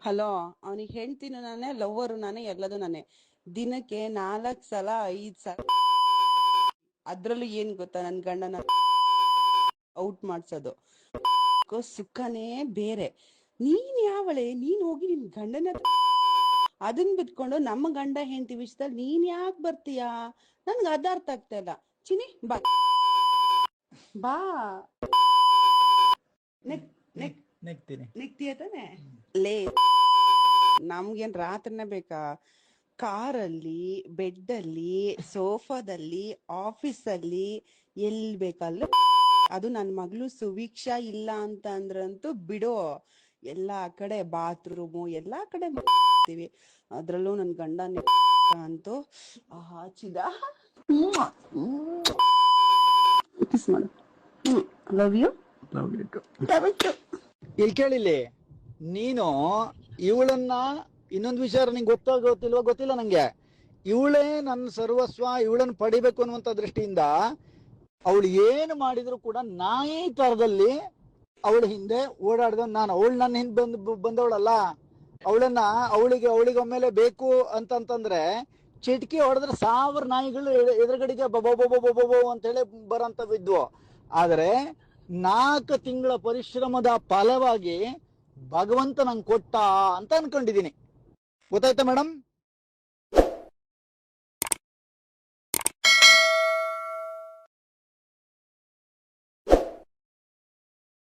Hello, ಅವನಿಗೆ ಹೆಂಡ್ತಿನೂ ನಾನೇ, lover ನಾನೇ, ಎಲ್ಲದು ನಾನೇ. ದಿನಕ್ಕೆ 4 ಸಲ 5 ಸಲ. ಅದ್ರಲ್ಲೂ ಏನ್ ಗೊತ್ತಾ, ನನ್ ಗಂಡನ ಔಟ್ ಮಾಡ್ಸೋದು. ಸುಖನೇ ಬೇರೆ. ನೀನ್ ಯಾವಳೆ, ನೀನ್ ಹೋಗಿ ನಿನ್ ಗಂಡನ ಅದನ್ ಬಿಟ್ಕೊಂಡು ನಮ್ಮ ಗಂಡ ಹೆಂಡತಿ ವಿಷಯದಲ್ಲಿ ನೀನ್ ಯಾಕೆ ಬರ್ತೀಯಾ? ನನ್ಗೆ ಅದ ಅರ್ಥ ಆಗ್ತಾ ಇಲ್ಲ. ಚಿನಿ ಬಾ ಬಾ. ನೆಕ್ತಿಯ ತಾನೆ ಲೇ. ನಮ್ಗೇನ್ ರಾತ್ರಿನೇ ಬೇಕಾ? ಕಾರಲ್ಲಿ, ಬೆಡ್ಡಲ್ಲಿ, ಸೋಫಾದಲ್ಲಿ, ಆಫೀಸಲ್ಲಿ, ಎಲ್ಲಿ ಬೇಕಲ್ಲ. ಅದು ನನ್ನ ಮಗಳು ಸುವೀಕ್ಷಾ ಇಲ್ಲ ಅಂತ ಅಂದ್ರಂತೂ ಬಿಡು, ಎಲ್ಲಾ ಕಡೆ ಬಾತ್ರೂಮು ಎಲ್ಲಾ ಕಡೆ ಮಾಡ್ತೀವಿ. ಅದ್ರಲ್ಲೂ ನನ್ ಗಂಡ ಅಂತೂ ಹಾಚಿದ ಕಿಸ್ ಮಾಡು. Love you. ಇಲ್ಲಿ ಕೇಳಿಲ್ಲಿ, ನೀನು ಇವಳನ್ನ ಇನ್ನೊಂದು ವಿಚಾರ ನಿಂಗೆ ಗೊತ್ತಿಲ್ಲ ನಂಗೆ. ಇವಳೇ ನನ್ನ ಸರ್ವಸ್ವ, ಇವಳನ್ನ ಪಡಿಬೇಕು ಅನ್ನುವಂತ ದೃಷ್ಟಿಯಿಂದ ಅವಳು ಏನು ಮಾಡಿದ್ರು ಕೂಡ ನಾಯಿ ತರದಲ್ಲಿ ಅವಳ ಹಿಂದೆ ಓಡಾಡ್ದ ನಾನು. ಅವಳು ನನ್ನ ಹಿಂದೆ ಬಂದವಳಲ್ಲ. ಅವಳಿಗೆ ಒಮ್ಮೆಲೆ ಬೇಕು ಅಂತಂತಂದ್ರೆ ಚಿಟ್ಕಿ ಹೊಡೆದ್ರೆ 1000 ನಾಯಿಗಳು ಎದುರುಗಡೆಗೆ ಬೊಬೊ ಅಂತ ಹೇಳಿ ಬರಂತವಿದ್ವು. ಆದ್ರೆ 4 ತಿಂಗಳ ಪರಿಶ್ರಮದ ಫಲವಾಗಿ ಭಗವಂತ ನಂಗೆ ಕೊಟ್ಟ ಅಂತ ಅನ್ಕೊಂಡಿದೀನಿ. ಗೊತ್ತಾಯ್ತಾ ಮೇಡಮ್?